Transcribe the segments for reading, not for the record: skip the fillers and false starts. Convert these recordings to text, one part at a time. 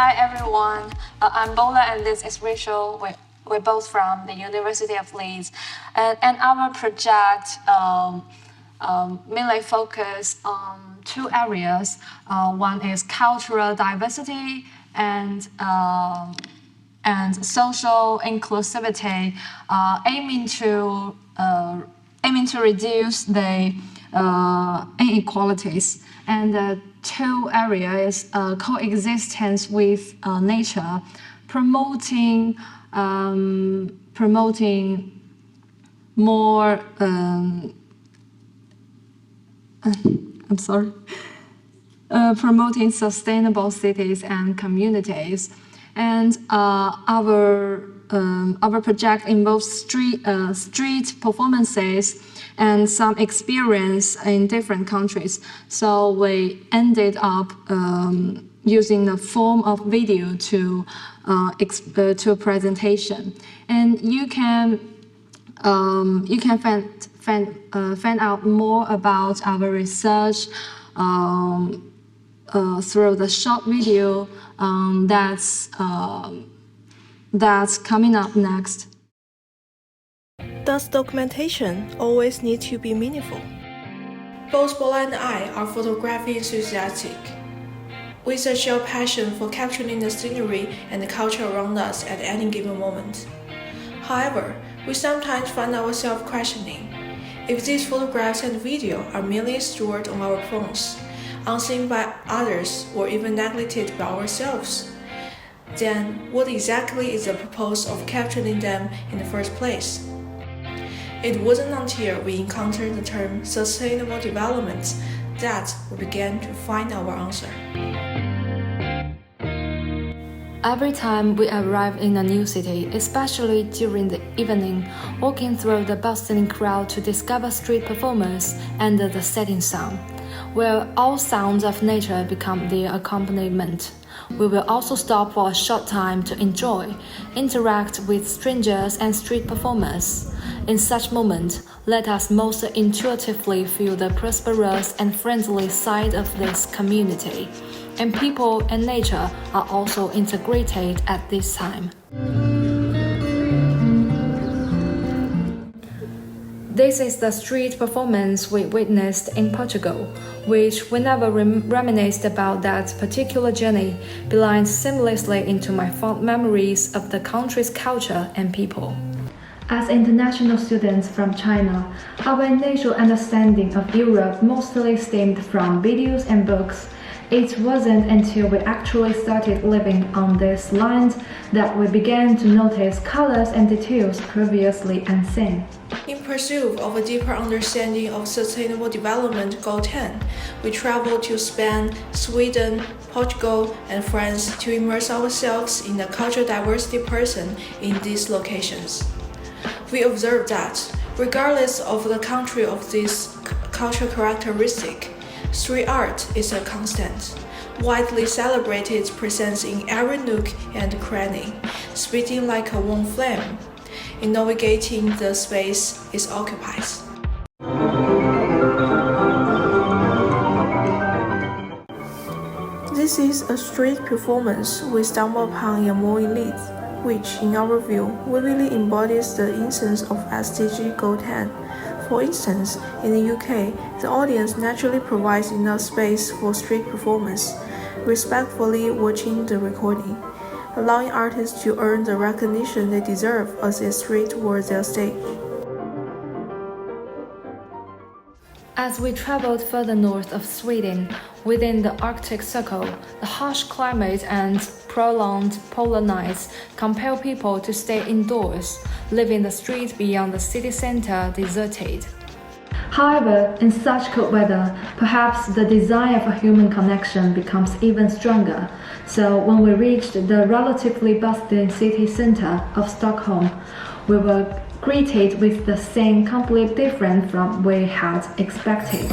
Hi everyone, I'm Bola and this is Rachel. We're both from the University of Leeds, and our project mainly focus on two areas. One is cultural diversity and social inclusivity, aiming to reduce the inequalities. And the two areas coexistence with nature, promoting more. Promoting sustainable cities and communities, and our project involves street performances and some experience in different countries. So we ended up using the form of video to presentation, and you can find out more about our research through the short video that's coming up next. Does documentation always need to be meaningful? Both Bola and I are photography enthusiastic. We a shared passion for capturing the scenery and the culture around us at any given moment. However, we sometimes find ourselves questioning if these photographs and video are merely stored on our phones, unseen by others, or even neglected by ourselves. Then, what exactly is the purpose of capturing them in the first place? It wasn't until we encountered the term sustainable development that we began to find our answer. Every time we arrive in a new city, especially during the evening, walking through the bustling crowd to discover street performers under the setting sun, where all sounds of nature become their accompaniment. We will also stop for a short time to enjoy, interact with strangers and street performers. In such moments, let us most intuitively feel the prosperous and friendly side of this community. And people and nature are also integrated at this time. This is the street performance we witnessed in Portugal, which, whenever reminisced about that particular journey, blends seamlessly into my fond memories of the country's culture and people. As international students from China, our initial understanding of Europe mostly stemmed from videos and books. It wasn't until we actually started living on this land that we began to notice colors and details previously unseen. In pursuit of a deeper understanding of Sustainable Development Goal 10, we traveled to Spain, Sweden, Portugal, and France to immerse ourselves in the cultural diversity present in these locations. We observed that, regardless of the country of this cultural characteristic, street art is a constant, widely celebrated presence in every nook and cranny, spitting like a warm flame, innovating the space it occupies. This is a street performance we stumbled upon in Mall in Leeds, which, in our view, vividly embodies the essence of SDG Goal 10. For instance, in the UK, the audience naturally provides enough space for street performance, respectfully watching the recording, allowing artists to earn the recognition they deserve as they stray towards their stage. As we traveled further north of Sweden, within the Arctic Circle, the harsh climate and prolonged polar nights compel people to stay indoors, leaving the street beyond the city center deserted. However, in such cold weather, perhaps the desire for human connection becomes even stronger. So when we reached the relatively bustling city center of Stockholm, we were greeted with the scene completely different from what we had expected.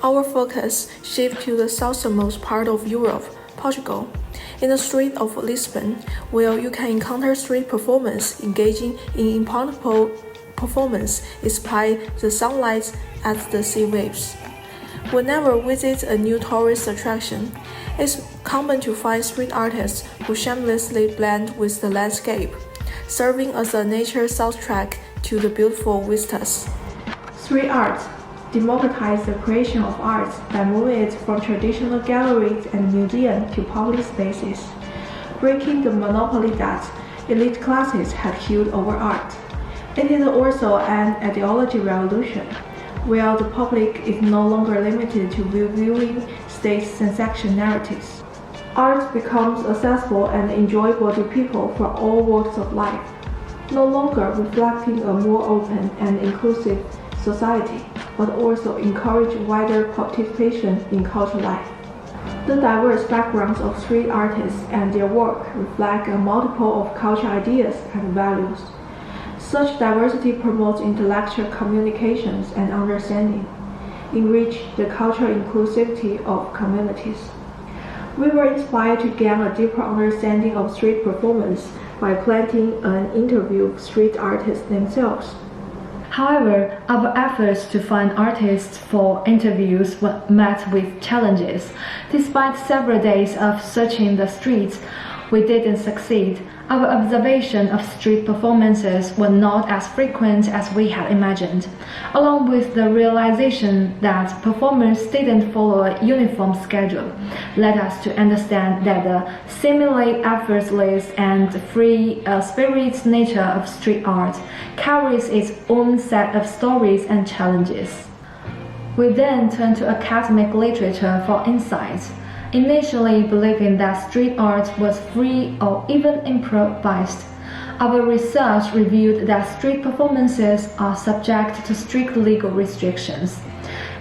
Our focus shifted to the southernmost part of Europe, Portugal, in the street of Lisbon, where you can encounter street performers engaging in impromptu performance despite the sunlight at the sea waves. Whenever visit a new tourist attraction, it's common to find street artists who shamelessly blend with the landscape, serving as a nature soundtrack to the beautiful vistas. Street art democratizes the creation of art by moving it from traditional galleries and museums to public spaces, breaking the monopoly that elite classes had held over art. It is also an ideology revolution, where the public is no longer limited to viewing state sensation narratives. Art becomes accessible and enjoyable to people from all walks of life, no longer reflecting a more open and inclusive society, but also encourage wider participation in cultural life. The diverse backgrounds of street artists and their work reflect a multiple of cultural ideas and values. Such diversity promotes intellectual communications and understanding, enrich the cultural inclusivity of communities. We were inspired to gain a deeper understanding of street performance by planning an interview with street artists themselves. However, our efforts to find artists for interviews were met with challenges. Despite several days of searching the streets, we didn't succeed. Our observation of street performances were not as frequent as we had imagined, along with the realization that performers didn't follow a uniform schedule, led us to understand that the seemingly effortless and free-spirited nature of street art carries its own set of stories and challenges. We then turned to academic literature for insights, initially believing that street art was free or even improvised. Our research revealed that street performances are subject to strict legal restrictions.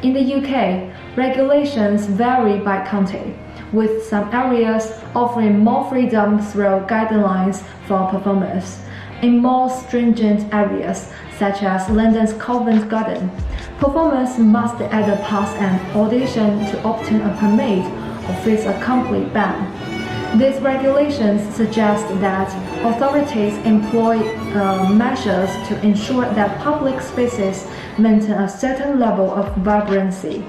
In the UK, regulations vary by county, with some areas offering more freedom through guidelines for performers. In more stringent areas, such as London's Covent Garden, performers must either pass an audition to obtain a permit or face a complete ban. These regulations suggest that authorities employ measures to ensure that public spaces maintain a certain level of vibrancy,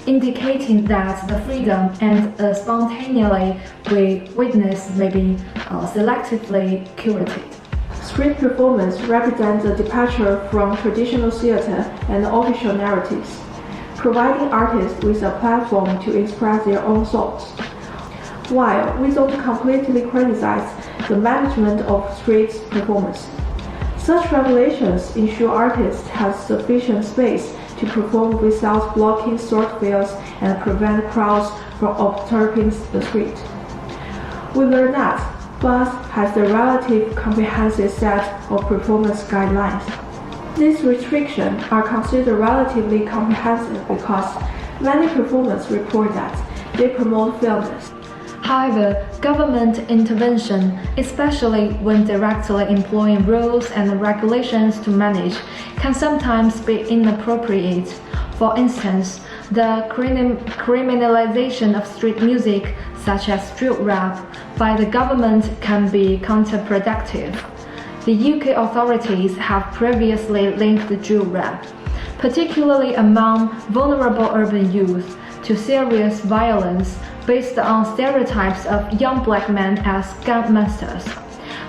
indicating that the freedom and spontaneity we witness may be selectively curated. Street performance represents a departure from traditional theater and official narratives, providing artists with a platform to express their own thoughts. While we don't completely criticize the management of street performance, such regulations ensure artists have sufficient space to perform without blocking thoroughfares and prevent crowds from obstructing the street. We learned that Buzz has a relatively comprehensive set of performance guidelines. These restrictions are considered relatively comprehensive because many performers report that they promote fairness. However, government intervention, especially when directly employing rules and regulations to manage, can sometimes be inappropriate. For instance, the criminalization of street music, such as street rap, by the government can be counterproductive. The UK authorities have previously linked drill rap, particularly among vulnerable urban youth, to serious violence based on stereotypes of young black men as gunmasters.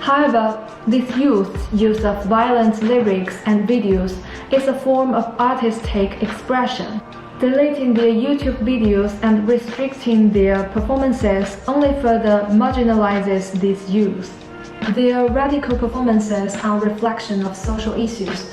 However, this youth's use of violent lyrics and videos is a form of artistic expression. Deleting their YouTube videos and restricting their performances only further marginalizes these youth. Their radical performances are a reflection of social issues.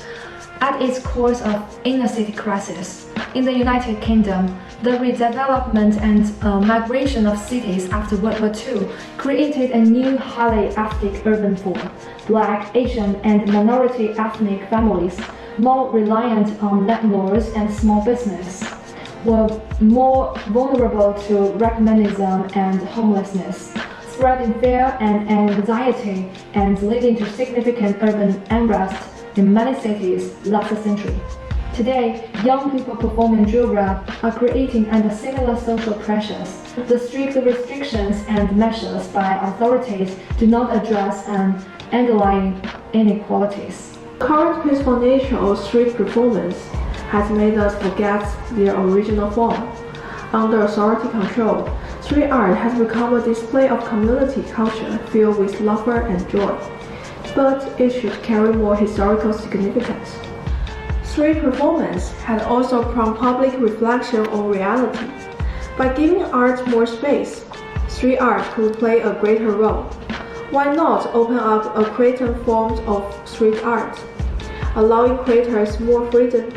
At its core of inner-city crisis, in the United Kingdom, the redevelopment and migration of cities after World War II created a new highly ethnic urban form. Black, Asian, and minority ethnic families, more reliant on landlords and small business, were more vulnerable to recognition and homelessness, spreading fear and anxiety and leading to significant urban unrest in many cities last century. Today, young people performing drill rap are creating under similar social pressures. The strict restrictions and measures by authorities do not address underlying inequalities. The current peaceful nature of street performance has made us forget their original form. Under authority control, street art has become a display of community culture filled with laughter and joy. But it should carry more historical significance. Street performance had also prompted public reflection on reality. By giving art more space, street art could play a greater role. Why not open up a creative form of street art, allowing creators more freedom?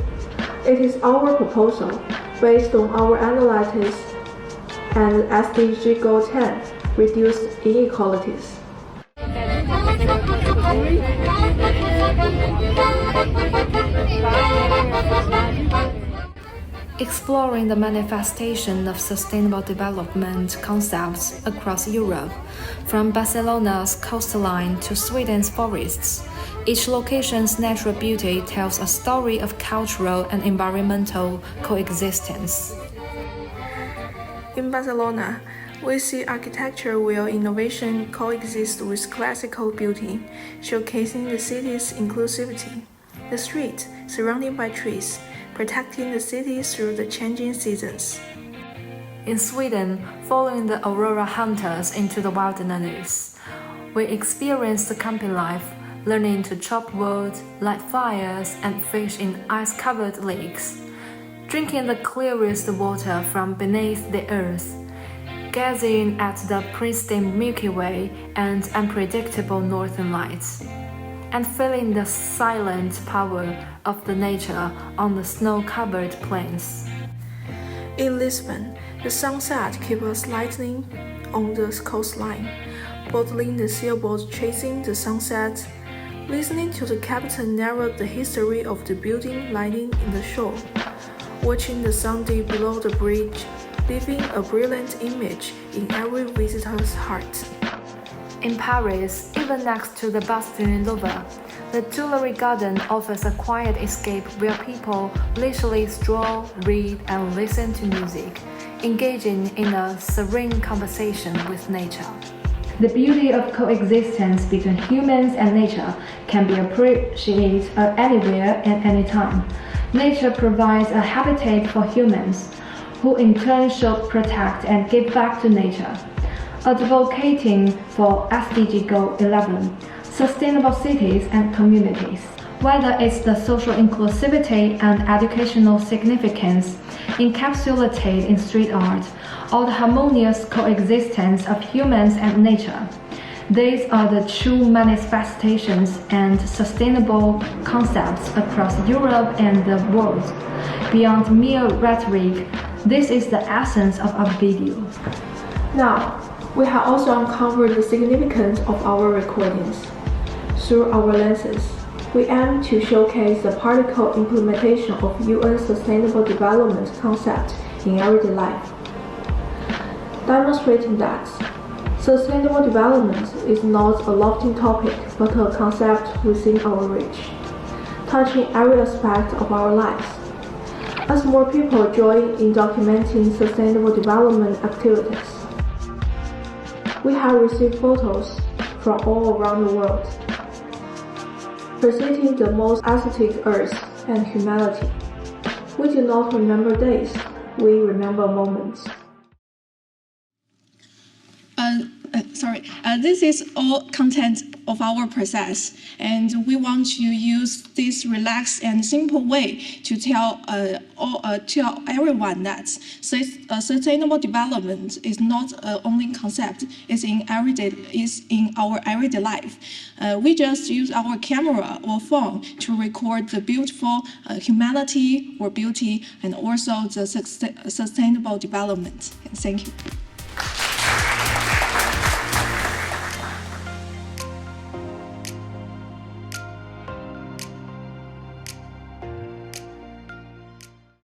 It is our proposal, based on our analysis and SDG Goal 10, reduce inequalities. Exploring the manifestation of sustainable development concepts across Europe, from Barcelona's coastline to Sweden's forests, each location's natural beauty tells a story of cultural and environmental coexistence. In Barcelona, we see architecture where innovation coexists with classical beauty, showcasing the city's inclusivity. The street, surrounded by trees, protecting the city through the changing seasons. In Sweden, following the aurora hunters into the wilderness, we experience the camping life, learning to chop wood, light fires, and fish in ice-covered lakes, drinking the clearest water from beneath the earth, gazing at the pristine Milky Way and unpredictable northern lights, and feeling the silent power of the nature on the snow-covered plains. In Lisbon, the sunset keeps us lightning on the coastline, bottling the sailboat chasing the sunset, listening to the captain narrate the history of the building lying in the shore, watching the sun dip below the bridge, leaving a brilliant image in every visitor's heart. In Paris, even next to the bustling Louvre, the Tuileries Garden offers a quiet escape where people leisurely stroll, read, and listen to music, engaging in a serene conversation with nature. The beauty of coexistence between humans and nature can be appreciated anywhere and anytime. Nature provides a habitat for humans, who in turn should protect and give back to nature. Advocating for SDG Goal 11, sustainable cities and communities. Whether it's the social inclusivity and educational significance encapsulated in street art, or the harmonious coexistence of humans and nature, these are the true manifestations and sustainable concepts across Europe and the world. Beyond mere rhetoric, this is the essence of our video. Now, we have also uncovered the significance of our recordings. Through our lenses, we aim to showcase the practical implementation of UN Sustainable Development concept in everyday life, demonstrating that sustainable development is not a lofty topic but a concept within our reach, touching every aspect of our lives. As more people join in documenting sustainable development activities, we have received photos from all around the world, presenting the most aesthetic earth and humanity. We do not remember days, we remember moments. This is all content of our process, and we want to use this relaxed and simple way to tell everyone that sustainable development is not only concept; it's in our everyday life. We just use our camera or phone to record the beautiful humanity or beauty, and also the sustainable development. Thank you.